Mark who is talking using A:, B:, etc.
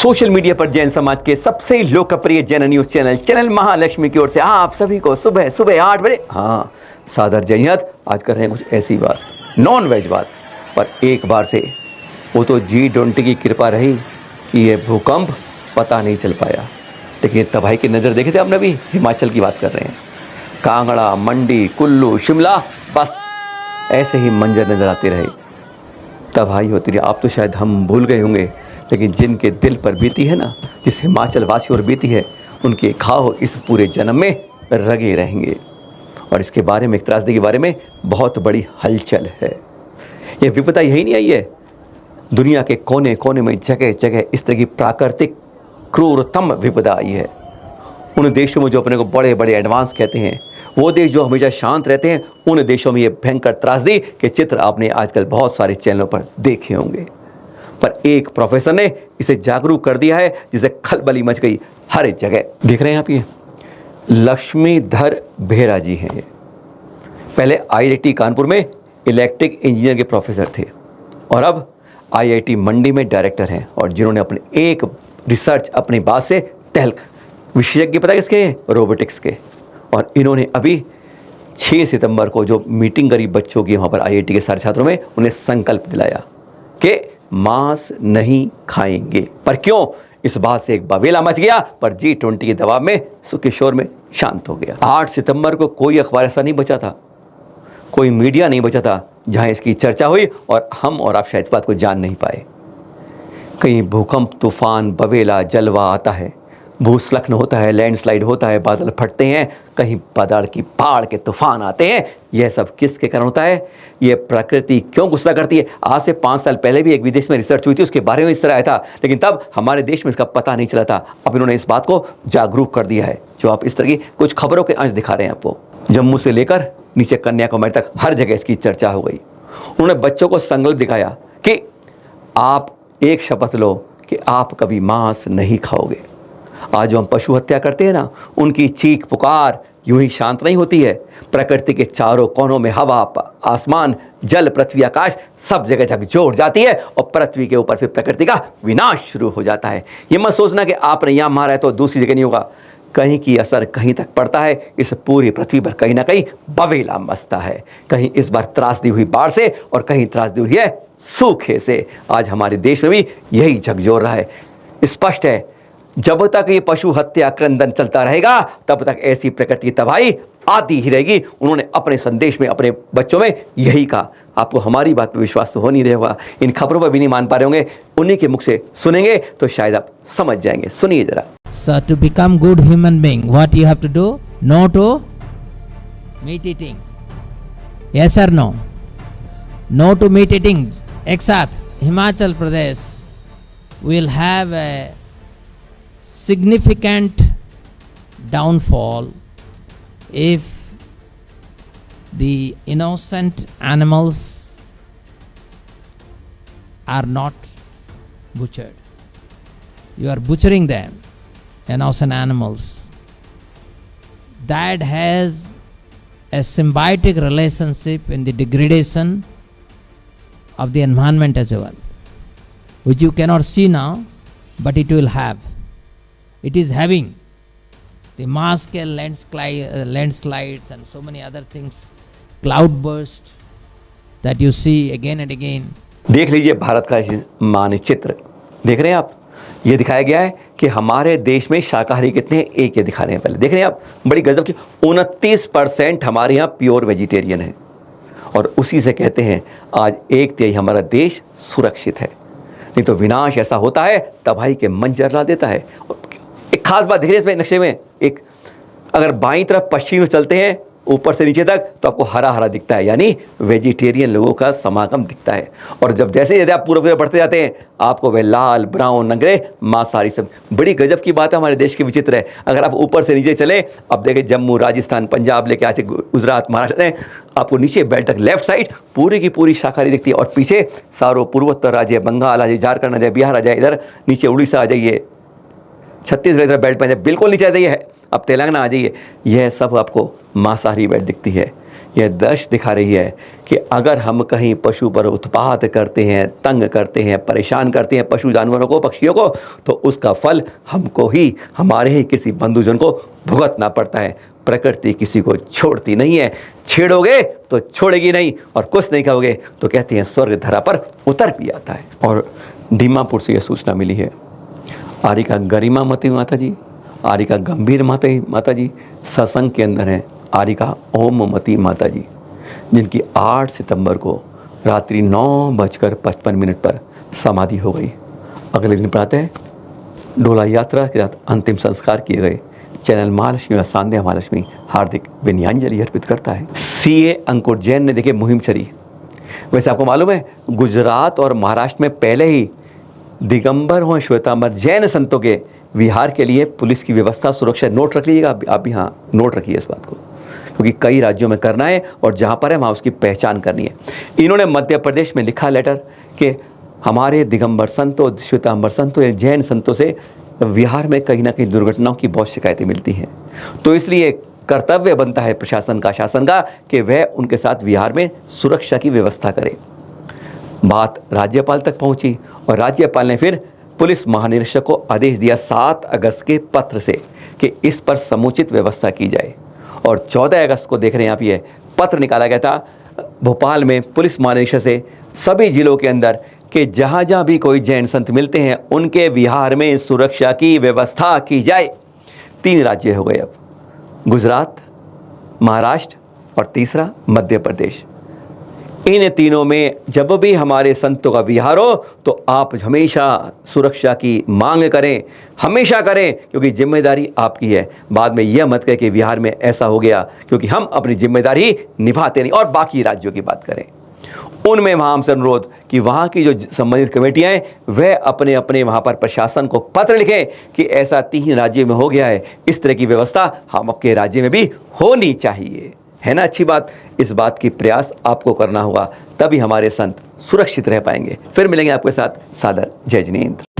A: Social media पर जैन समाज के सबसे लोकप्रिय जैन न्यूज चैनल महालक्ष्मी की ओर से आप सभी को सुबह सुबह 8 बजे सादर जयहिंद। आज कर रहे हैं कुछ ऐसी बात, नॉन वेज बात, पर एक बार से वो तो G20 की कृपा रही कि ये भूकंप पता नहीं चल पाया, लेकिन तबाही की नज़र देखे थे आपने। अभी हिमाचल की बात कर रहे हैं, कांगड़ा, मंडी, कुल्लू, शिमला, बस ऐसे ही मंजर नज़र आते रहे, तबाही होती रही। आप तो शायद हम भूल गए होंगे, लेकिन जिनके दिल पर बीती है ना, जिस हिमाचल वासियों पर बीती है, उनके घाव इस पूरे जन्म में रगे रहेंगे। और इसके बारे में, एक त्रासदी के बारे में बहुत बड़ी हलचल है। ये विपदा यही नहीं आई है, दुनिया के कोने कोने में जगह जगह इस तरह की प्राकृतिक क्रूरतम विपदा आई है। उन देशों में जो अपने को बड़े बड़े एडवांस कहते हैं, वो देश जो हमेशा शांत रहते हैं, उन देशों में ये भयंकर त्रासदी के चित्र आपने आजकल बहुत सारे चैनलों पर देखे होंगे। पर एक प्रोफेसर ने इसे जागरूक कर दिया है, जिसे खलबली मच गई हर एक जगह। देख रहे हैं आप, ये लक्ष्मीधर बेहरा जी हैं। पहले IIT कानपुर में इलेक्ट्रिक इंजीनियर के प्रोफेसर थे और अब IIT मंडी में डायरेक्टर हैं, और जिन्होंने अपने एक रिसर्च अपनी बात से तहलक, विशेषज्ञ पता किसके हैं? रोबोटिक्स के। और इन्होंने अभी 6 सितंबर को जो मीटिंग करी बच्चों की वहाँ पर IIT के सारे छात्रों में, उन्हें संकल्प दिलाया कि मांस नहीं खाएंगे। पर क्यों? इस बात से एक बवेला मच गया, पर G20 के दबाव में किशोर में शांत हो गया। 8 सितंबर को कोई अखबार ऐसा नहीं बचा था, कोई मीडिया नहीं बचा था जहां इसकी चर्चा हुई और हम और आप शायद इस बात को जान नहीं पाए। कहीं भूकंप, तूफान, बवेला, जलवा आता है, भूस्खलन होता है, लैंडस्लाइड होता है, बादल फटते हैं, कहीं बादल की बाढ़ के तूफान आते हैं। यह सब किसके कारण होता है? ये प्रकृति क्यों गुस्सा करती है? आज से 5 साल पहले भी एक विदेश में रिसर्च हुई थी, उसके बारे में इस तरह आया था, लेकिन तब हमारे देश में इसका पता नहीं चला था। अब इन्होंने इस बात को जागरूक कर दिया है, जो आप इस तरह की कुछ खबरों के अंश दिखा रहे हैं आपको। जम्मू से लेकर नीचे कन्याकुमारी तक हर जगह इसकी चर्चा हो गई। उन्होंने बच्चों को संकल्प दिखाया कि आप एक शपथ लो कि आप कभी मांस नहीं खाओगे। आज जो हम पशु हत्या करते हैं ना, उनकी चीख पुकार यूं ही शांत नहीं होती है। प्रकृति के चारों कोनों में हवा, आसमान, जल, पृथ्वी, आकाश सब जगह झकझोर जाती है, और पृथ्वी के ऊपर फिर प्रकृति का विनाश शुरू हो जाता है। ये मत सोचना कि आपने यहाँ मारा है तो दूसरी जगह नहीं होगा, कहीं की असर कहीं तक पड़ता है। इस पूरी पृथ्वी पर कहीं ना कहीं बवेला मचता है। कहीं इस बार त्रासदी हुई बाढ़ से, और कहीं त्रासदी हुई है सूखे से। आज हमारे देश में भी यही झकझोर रहा है। स्पष्ट है, जब तक ये पशु हत्या क्रंदन चलता रहेगा, तब तक ऐसी प्रकृति की तबाही आती ही रहेगी। उन्होंने अपने संदेश में अपने बच्चों में यही कहा। आपको हमारी बात पर विश्वास तो हो नहीं रहा होगा, इन खबरों पर भी नहीं मान पा रहे होंगे, उन्हीं के मुख से सुनेंगे तो शायद आप समझ जाएंगे। सुनिए जरा।
B: So to become good human being, what you have to do? No to meat eating. Yes or no? No to meat eating. एक साथ Himachal Pradesh will have a significant downfall if the innocent animals are not butchered. You are butchering them, innocent animals. That has a symbiotic relationship in the degradation of the environment as well, which you cannot see now, but it will have. It is having the mass scale landslides and so many other things, cloud burst that you see again and again.
A: देख लीजिए भारत का मानचित्र, देख रहे हैं आप? ये दिखाया गया है कि हमारे देश में शाकाहारी कितने हैं, एक ये दिखा रहे हैं। पहले देख रहे हैं आप, बड़ी गजब की 29% हमारे यहाँ प्योर वेजिटेरियन है, और उसी से कहते हैं आज 1/3 हमारा देश सुरक्षित है। नहीं तो विनाश ऐसा होता है, तबाही के मंजर ला देता है। एक खास बात दिख रही है इसमें नक्शे में, एक अगर बाईं तरफ पश्चिम में चलते हैं ऊपर से नीचे तक, तो आपको हरा हरा दिखता है, यानी वेजिटेरियन लोगों का समागम दिखता है। और जब जैसे यदि आप पूर्व बढ़ते जाते हैं, आपको वह लाल, ब्राउन, नंगरे, मांसाहारी सब। बड़ी गजब की बात है, हमारे देश के विचित्र है। अगर आप ऊपर से नीचे चले, अब देखें जम्मू, राजस्थान, पंजाब लेके आज गुजरात, महाराष्ट्र, आपको नीचे बेल्ट तक लेफ्ट साइड पूरी की पूरी शाकाहारी दिखती है, और पीछे सारों पूर्वोत्तर राज्य, बंगाल आ जाए, झारखंड आ जाए, बिहार आ जाए, इधर नीचे उड़ीसा आ जाइए, छत्तीसगढ़ इधर बेल्ट में बिल्कुल नीचे आ जाइए, अब तेलंगाना आ जाइए, यह सब आपको मांसाहारी बेल्ट दिखती है। यह दर्श दिखा रही है कि अगर हम कहीं पशु पर उत्पात करते हैं, तंग करते हैं, परेशान करते हैं पशु जानवरों को, पक्षियों को, तो उसका फल हमको ही, हमारे ही किसी बंधुजन को भुगतना पड़ता है। प्रकृति किसी को छोड़ती नहीं है, छेड़ोगे तो छोड़ेगी नहीं, और कुछ नहीं कहोगे तो कहती हैं स्वर्ग धरा पर उतर भी आता है। और दीमापुर से यह सूचना मिली है, आरिका गरिमामती माता जी, आरिका गंभीर माता जी सत्संग के अंदर हैं, आरिका ओममती माता जी, जिनकी 8 सितंबर को रात्रि 9:55 पर समाधि हो गई। अगले दिन प्रातः डोला यात्रा के साथ अंतिम संस्कार किए गए। चैनल महालक्ष्मी व सांध्या महालक्ष्मी हार्दिक विनयांजलि अर्पित करता है। सीए अंकुर जैन ने देखिए मुहिम चली। वैसे आपको मालूम है, गुजरात और महाराष्ट्र में पहले ही दिगंबर हो श्वेतांबर जैन संतों के विहार के लिए पुलिस की व्यवस्था, सुरक्षा, नोट रख लीजिएगा आप भी, हाँ नोट रखिए इस बात को, क्योंकि कई राज्यों में करना है और जहाँ पर है वहाँ उसकी पहचान करनी है। इन्होंने मध्य प्रदेश में लिखा लेटर कि हमारे दिगंबर संतों, श्वेतांबर संतों या जैन संतों से विहार में कहीं ना कहीं दुर्घटनाओं की बहुत शिकायतें मिलती हैं, तो इसलिए कर्तव्य बनता है प्रशासन का, शासन का, कि वह उनके साथ विहार में सुरक्षा की व्यवस्था करे। बात राज्यपाल तक पहुंची और राज्यपाल ने फिर पुलिस महानिरीक्षक को आदेश दिया 7 अगस्त के पत्र से कि इस पर समुचित व्यवस्था की जाए। और 14 अगस्त को देख रहे हैं आप, ये पत्र निकाला गया था भोपाल में पुलिस महानिरीक्षक से सभी जिलों के अंदर कि जहाँ जहाँ भी कोई जैन संत मिलते हैं उनके विहार में सुरक्षा की व्यवस्था की जाए। 3 राज्य हो गए अब, गुजरात, महाराष्ट्र और तीसरा मध्य प्रदेश। इन तीनों में जब भी हमारे संतों का विहार हो तो आप हमेशा सुरक्षा की मांग करें, हमेशा करें, क्योंकि जिम्मेदारी आपकी है। बाद में यह मत कहें कि विहार में ऐसा हो गया, क्योंकि हम अपनी जिम्मेदारी निभाते नहीं। और बाकी राज्यों की बात करें, उनमें वहाँ हमसे अनुरोध कि वहाँ की जो संबंधित कमेटियाँ हैं वह अपने अपने वहाँ पर प्रशासन को पत्र लिखें कि ऐसा 3 राज्यों में हो गया है, इस तरह की व्यवस्था हम आपके राज्य में भी होनी चाहिए। है ना अच्छी बात? इस बात की प्रयास आपको करना होगा, तभी हमारे संत सुरक्षित रह पाएंगे। फिर मिलेंगे आपके साथ। सादर जय जिनेंद्र।